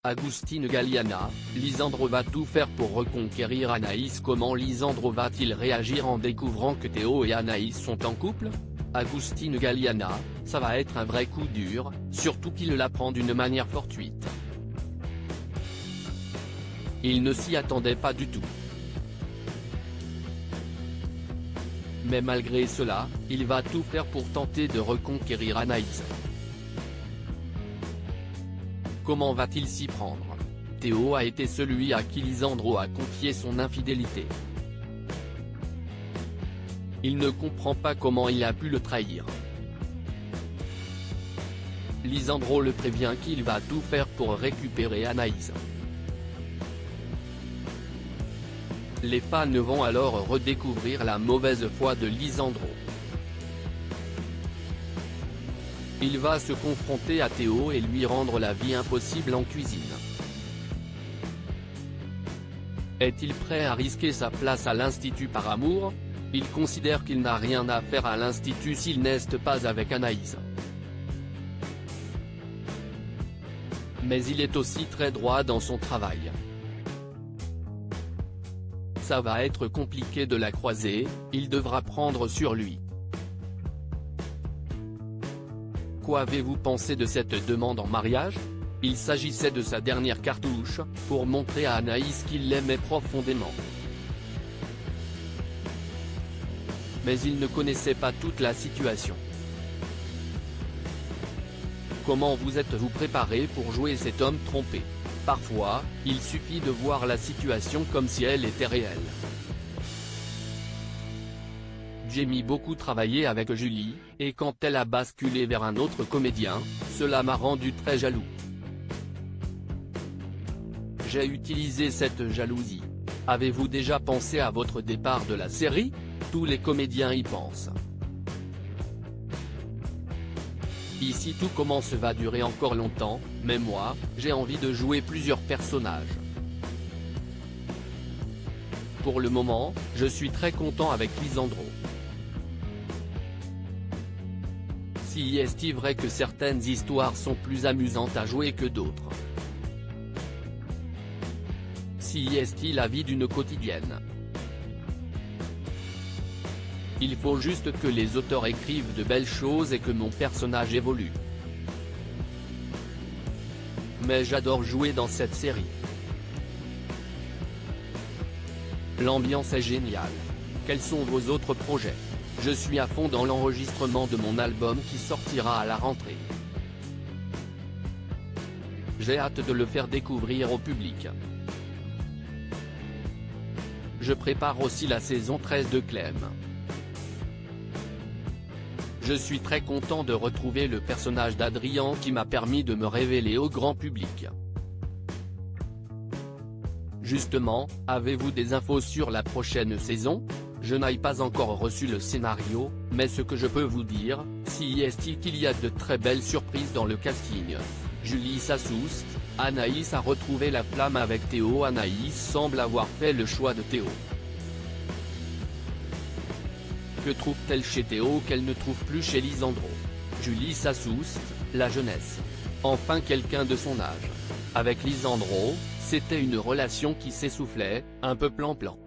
Agustin Galliana, Lisandro va tout faire pour reconquérir Anaïs. Comment Lisandro va-t-il réagir en découvrant que Théo et Anaïs sont en couple? Agustin Galliana, ça va être un vrai coup dur, surtout qu'il l'apprend d'une manière fortuite. Il ne s'y attendait pas du tout. Mais malgré cela, il va tout faire pour tenter de reconquérir Anaïs. Comment va-t-il s'y prendre? Théo a été celui à qui Lisandro a confié son infidélité. Il ne comprend pas comment il a pu le trahir. Lisandro le prévient qu'il va tout faire pour récupérer Anaïs. Les fans vont alors redécouvrir la mauvaise foi de Lisandro. Il va se confronter à Théo et lui rendre la vie impossible en cuisine. Est-il prêt à risquer sa place à l'Institut par amour? Il considère qu'il n'a rien à faire à l'Institut s'il n'est pas avec Anaïs. Mais il est aussi très droit dans son travail. Ça va être compliqué de la croiser, il devra prendre sur lui. Qu'avez-vous pensé de cette demande en mariage? Il s'agissait de sa dernière cartouche, pour montrer à Anaïs qu'il l'aimait profondément. Mais il ne connaissait pas toute la situation. Comment vous êtes-vous préparé pour jouer cet homme trompé? Parfois, il suffit de voir la situation comme si elle était réelle. J'ai mis beaucoup travaillé avec Julie, et quand elle a basculé vers un autre comédien, cela m'a rendu très jaloux. J'ai utilisé cette jalousie. Avez-vous déjà pensé à votre départ de la série? Tous les comédiens y pensent. Ici tout commence va durer encore longtemps, mais moi, j'ai envie de jouer plusieurs personnages. Pour le moment, je suis très content avec Lisandro. Si est-il vrai que certaines histoires sont plus amusantes à jouer que d'autres? Si est-il la vie d'une quotidienne? Il faut juste que les auteurs écrivent de belles choses et que mon personnage évolue. Mais j'adore jouer dans cette série. L'ambiance est géniale. Quels sont vos autres projets? Je suis à fond dans l'enregistrement de mon album qui sortira à la rentrée. J'ai hâte de le faire découvrir au public. Je prépare aussi la saison 13 de Clem. Je suis très content de retrouver le personnage d'Adrien qui m'a permis de me révéler au grand public. Justement, avez-vous des infos sur la prochaine saison? Je n'ai pas encore reçu le scénario, mais ce que je peux vous dire, si est-il qu'il y a de très belles surprises dans le casting. Julie s'assoust, Anaïs a retrouvé la flamme avec Théo. Anaïs semble avoir fait le choix de Théo. Que trouve-t-elle chez Théo qu'elle ne trouve plus chez Lisandro? Julie s'assoust, la jeunesse. Enfin quelqu'un de son âge. Avec Lisandro, c'était une relation qui s'essoufflait, un peu plan-plan.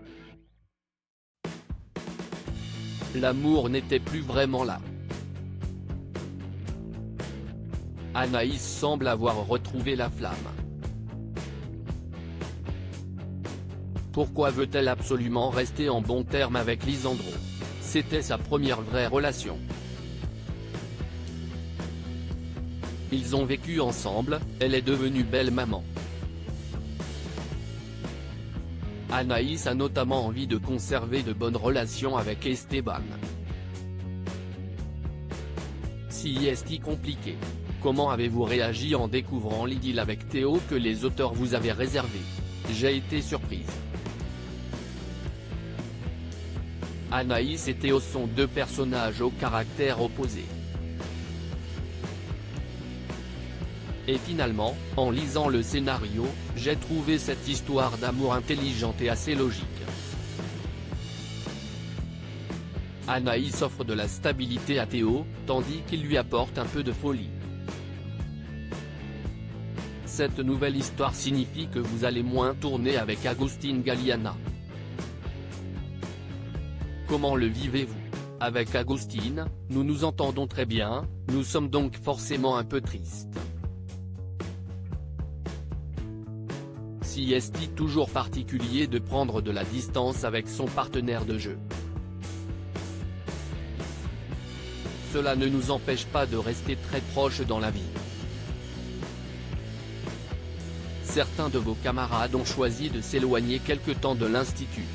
L'amour n'était plus vraiment là. Anaïs semble avoir retrouvé la flamme. Pourquoi veut-elle absolument rester en bons termes avec Lisandro? C'était sa première vraie relation. Ils ont vécu ensemble, elle est devenue belle maman. Anaïs a notamment envie de conserver de bonnes relations avec Esteban. Si est-il compliqué? Comment avez-vous réagi en découvrant l'idylle avec Théo que les auteurs vous avaient réservé? J'ai été surprise. Anaïs et Théo sont deux personnages au caractère opposé. Et finalement, en lisant le scénario, j'ai trouvé cette histoire d'amour intelligente et assez logique. Anaïs offre de la stabilité à Théo, tandis qu'il lui apporte un peu de folie. Cette nouvelle histoire signifie que vous allez moins tourner avec Agustin Galliana. Comment le vivez-vous? Avec Agustin, nous nous entendons très bien, nous sommes donc forcément un peu tristes. Si est-il toujours particulier de prendre de la distance avec son partenaire de jeu? Cela ne nous empêche pas de rester très proches dans la vie. Certains de vos camarades ont choisi de s'éloigner quelque temps de l'institut.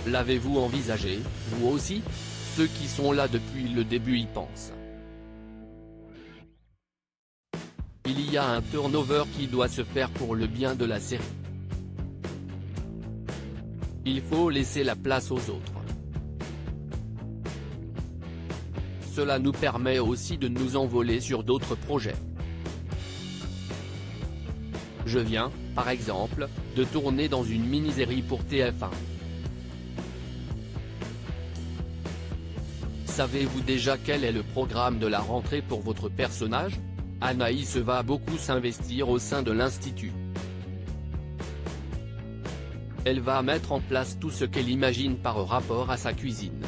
L'avez-vous envisagé, vous aussi? Ceux qui sont là depuis le début y pensent. Il y a un turnover qui doit se faire pour le bien de la série. Il faut laisser la place aux autres. Cela nous permet aussi de nous envoler sur d'autres projets. Je viens, par exemple, de tourner dans une mini-série pour TF1. Savez-vous déjà quel est le programme de la rentrée pour votre personnage? Anaïs va beaucoup s'investir au sein de l'institut. Elle va mettre en place tout ce qu'elle imagine par rapport à sa cuisine.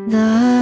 나